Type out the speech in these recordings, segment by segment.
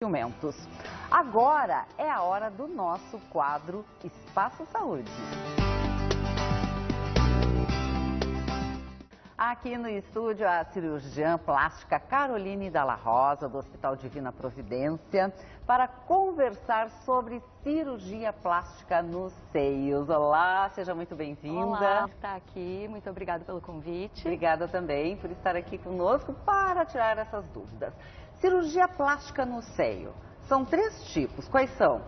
Cimentos. Agora é a hora do nosso quadro Espaço Saúde. Aqui no estúdio a cirurgiã plástica Caroline Dalla Rosa, do Hospital Divina Providência, para conversar sobre cirurgia plástica nos seios. Olá, seja muito bem-vinda. Olá, está aqui. Muito obrigada pelo convite. Obrigada também por estar aqui conosco para tirar essas dúvidas. Cirurgia plástica no seio. São 3 tipos. Quais são?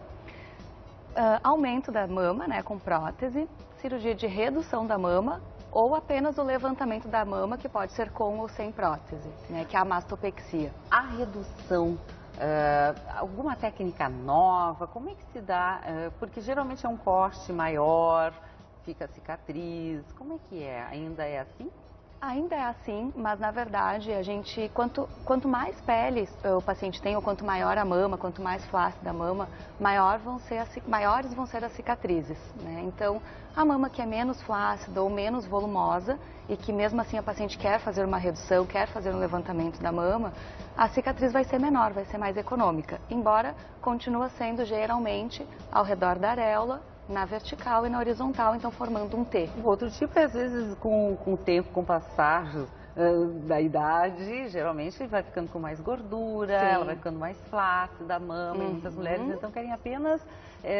Aumento da mama, né, com prótese, cirurgia de redução da mama ou apenas o levantamento da mama, que pode ser com ou sem prótese, né, que é a mastopexia. A redução, alguma técnica nova? Como é que se dá? Porque geralmente é um corte maior, fica cicatriz. Como é que é? Ainda é assim? Ainda é assim, mas na verdade a gente, quanto mais pele o paciente tem, ou quanto maior a mama, quanto mais flácida a mama, maiores vão ser as cicatrizes, né? Então, a mama que é menos flácida ou menos volumosa e que mesmo assim a paciente quer fazer uma redução, quer fazer um levantamento da mama, a cicatriz vai ser menor, vai ser mais econômica, embora continua sendo geralmente ao redor da areola, na vertical e na horizontal, então formando um T. O outro tipo é, às vezes, com o tempo, com o passar da idade, geralmente vai ficando com mais gordura, Sim. Ela vai ficando mais flácida, a mama, e muitas mulheres então querem apenas,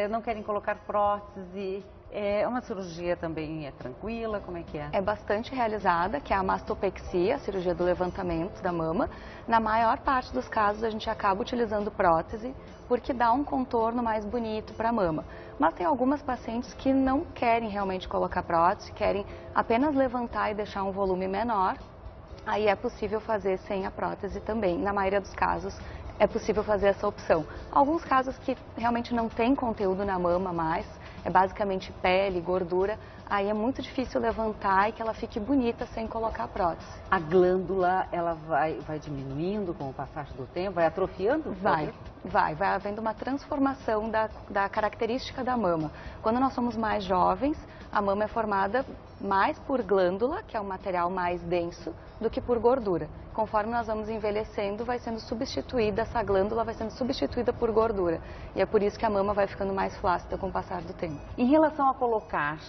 não querem colocar prótese. É uma cirurgia também tranquila, como é que é? É bastante realizada, que é a mastopexia, a cirurgia do levantamento da mama. Na maior parte dos casos a gente acaba utilizando prótese, porque dá um contorno mais bonito para a mama. Mas tem algumas pacientes que não querem realmente colocar prótese, querem apenas levantar e deixar um volume menor. Aí é possível fazer sem a prótese também. Na maioria dos casos é possível fazer essa opção. Alguns casos que realmente não tem conteúdo na mama mais, é basicamente pele, gordura, aí é muito difícil levantar e que ela fique bonita sem colocar prótese. A glândula, ela vai diminuindo com o passar do tempo, vai atrofiando? Vai havendo uma transformação da característica da mama. Quando nós somos mais jovens, a mama é formada mais por glândula, que é um material mais denso, do que por gordura. Conforme nós vamos envelhecendo, vai sendo substituída, essa glândula vai sendo substituída por gordura. E é por isso que a mama vai ficando mais flácida com o passar do tempo. Em relação a colocar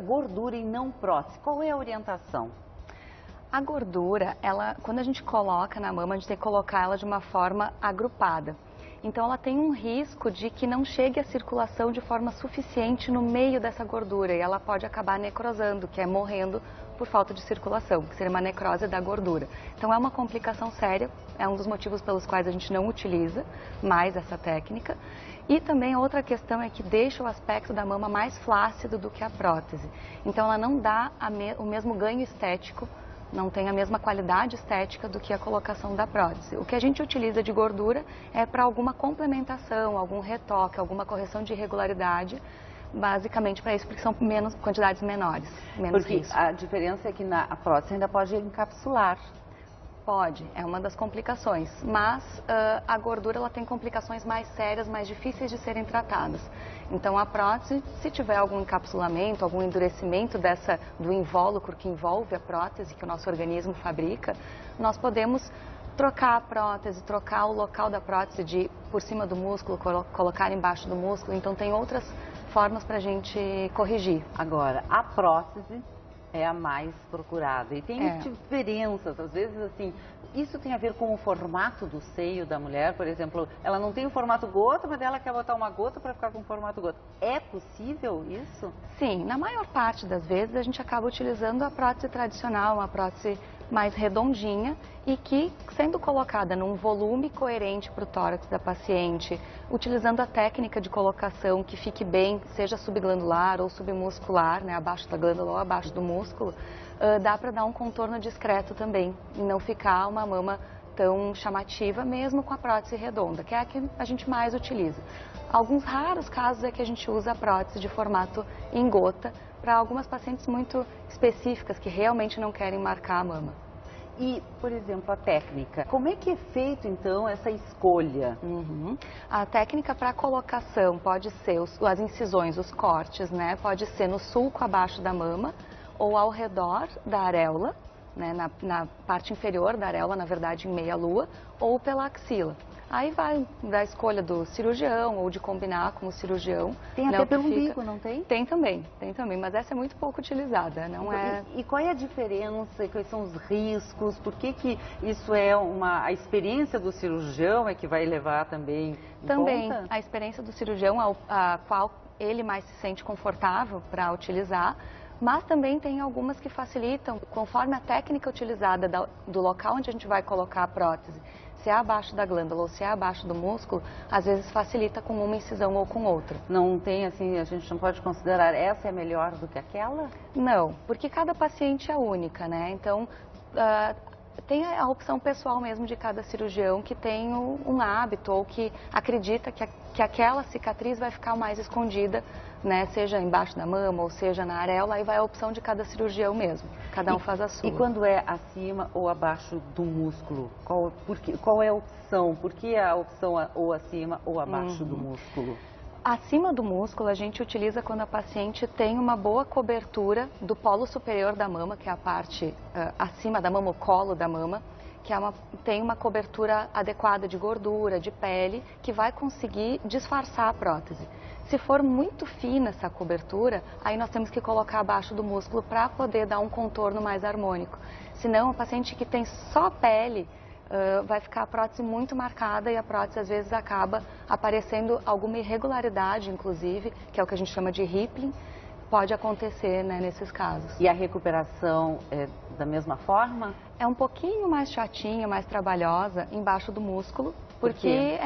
gordura e não prótese, qual é a orientação? A gordura, quando a gente coloca na mama, a gente tem que colocar ela de uma forma agrupada. Então ela tem um risco de que não chegue a circulação de forma suficiente no meio dessa gordura e ela pode acabar necrosando, que é morrendo por falta de circulação, que seria uma necrose da gordura. Então é uma complicação séria, é um dos motivos pelos quais a gente não utiliza mais essa técnica. E também outra questão é que deixa o aspecto da mama mais flácido do que a prótese. Então ela não dá o mesmo ganho estético, não tem a mesma qualidade estética do que a colocação da prótese. O que a gente utiliza de gordura é para alguma complementação, algum retoque, alguma correção de irregularidade, basicamente para isso, porque são quantidades menores, menos porque risco. A diferença é que a prótese ainda pode encapsular. Pode, é uma das complicações, mas a gordura ela tem complicações mais sérias, mais difíceis de serem tratadas. Então a prótese, se tiver algum encapsulamento, algum endurecimento do invólucro que envolve a prótese, que o nosso organismo fabrica, nós podemos trocar a prótese, trocar o local da prótese por cima do músculo, colocar embaixo do músculo, então tem outras formas para a gente corrigir. Agora, a prótese é a mais procurada e tem diferenças, às vezes assim, isso tem a ver com o formato do seio da mulher, por exemplo, ela não tem o formato gota, mas ela quer botar uma gota para ficar com o formato gota. É possível isso? Sim, na maior parte das vezes a gente acaba utilizando a prótese tradicional, uma prótese mais redondinha e que, sendo colocada num volume coerente para o tórax da paciente, utilizando a técnica de colocação que fique bem, seja subglandular ou submuscular, né, abaixo da glândula ou abaixo do músculo, dá para dar um contorno discreto também e não ficar uma mama tão chamativa, mesmo com a prótese redonda, que é a que a gente mais utiliza. Alguns raros casos é que a gente usa a prótese de formato em gota para algumas pacientes muito específicas que realmente não querem marcar a mama. E, por exemplo, a técnica, como é que é feito então essa escolha? A técnica para colocação pode ser as incisões, os cortes, né? Pode ser no sulco abaixo da mama ou ao redor da areola, né? Na parte inferior da areola, na verdade em meia lua, ou pela axila. Aí vai da escolha do cirurgião ou de combinar com o cirurgião. Tem até pelo umbigo, não tem? Tem também, mas essa é muito pouco utilizada, não é... E qual é a diferença, quais são os riscos, por que isso é a experiência do cirurgião é que vai levar também em Também, conta? a experiência do cirurgião, a qual ele mais se sente confortável para utilizar, mas também tem algumas que facilitam, conforme a técnica utilizada do local onde a gente vai colocar a prótese, se é abaixo da glândula ou se é abaixo do músculo, às vezes facilita com uma incisão ou com outra. Não tem assim, a gente não pode considerar essa é melhor do que aquela? Não, porque cada paciente é única, né? Então, tem a opção pessoal mesmo de cada cirurgião que tem um hábito ou que acredita que aquela cicatriz vai ficar mais escondida, né? Seja embaixo da mama ou seja na areola, aí vai a opção de cada cirurgião mesmo. Cada um faz a sua. E quando é acima ou abaixo do músculo? Qual é a opção? Por que a opção ou acima ou abaixo do músculo? Acima do músculo, a gente utiliza quando a paciente tem uma boa cobertura do polo superior da mama, que é a parte acima da mama, o colo da mama, que tem uma cobertura adequada de gordura, de pele, que vai conseguir disfarçar a prótese. Se for muito fina essa cobertura, aí nós temos que colocar abaixo do músculo para poder dar um contorno mais harmônico. Senão, a paciente que tem só pele, vai ficar a prótese muito marcada e a prótese às vezes acaba aparecendo alguma irregularidade, inclusive, que é o que a gente chama de rippling, pode acontecer, né, nesses casos. E a recuperação é da mesma forma? É um pouquinho mais chatinha, mais trabalhosa embaixo do músculo, porque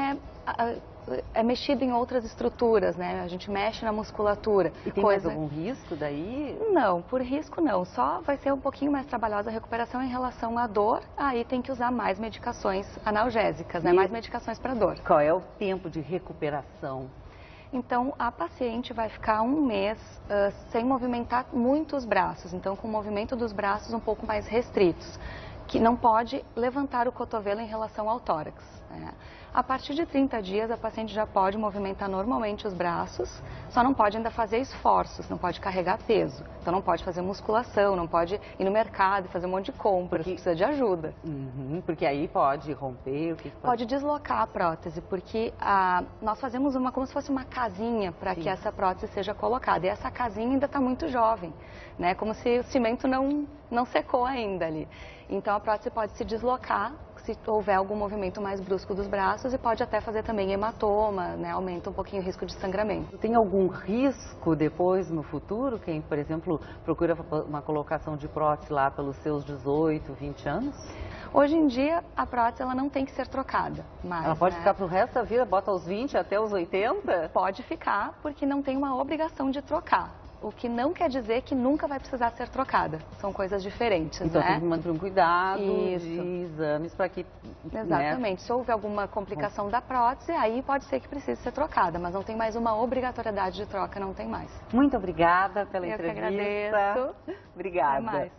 é mexido em outras estruturas, né? A gente mexe na musculatura. E tem mais algum risco daí? Não, por risco não. Só vai ser um pouquinho mais trabalhosa a recuperação em relação à dor. Aí tem que usar mais medicações analgésicas, né? Mais medicações para dor. Qual é o tempo de recuperação? Então, a paciente vai ficar um mês sem movimentar muito os braços. Então, com o movimento dos braços um pouco mais restritos, que não pode levantar o cotovelo em relação ao tórax, né? A partir de 30 dias, a paciente já pode movimentar normalmente os braços, só não pode ainda fazer esforços, não pode carregar peso. Então, não pode fazer musculação, não pode ir no mercado e fazer um monte de compras, precisa de ajuda. Porque aí pode romper, Pode deslocar a prótese, porque nós fazemos como se fosse uma casinha para que essa prótese seja colocada. E essa casinha ainda está muito jovem, né? Como se o cimento não secou ainda ali. Então, a prótese pode se deslocar se houver algum movimento mais brusco dos braços e pode até fazer também hematoma, né? Aumenta um pouquinho o risco de sangramento. Tem algum risco depois no futuro? Quem, por exemplo, procura uma colocação de prótese lá pelos seus 18, 20 anos? Hoje em dia, a prótese ela não tem que ser trocada. Mas, ela pode ficar pro resto da vida, bota aos 20 até os 80? Pode ficar, porque não tem uma obrigação de trocar. O que não quer dizer que nunca vai precisar ser trocada. São coisas diferentes, então, né? Tem que manter um cuidado de exames para que... Exatamente. Né? Se houver alguma complicação da prótese, aí pode ser que precise ser trocada, mas não tem mais uma obrigatoriedade de troca, não tem mais. Muito obrigada pela Eu entrevista. Eu que agradeço. Obrigada. Até mais.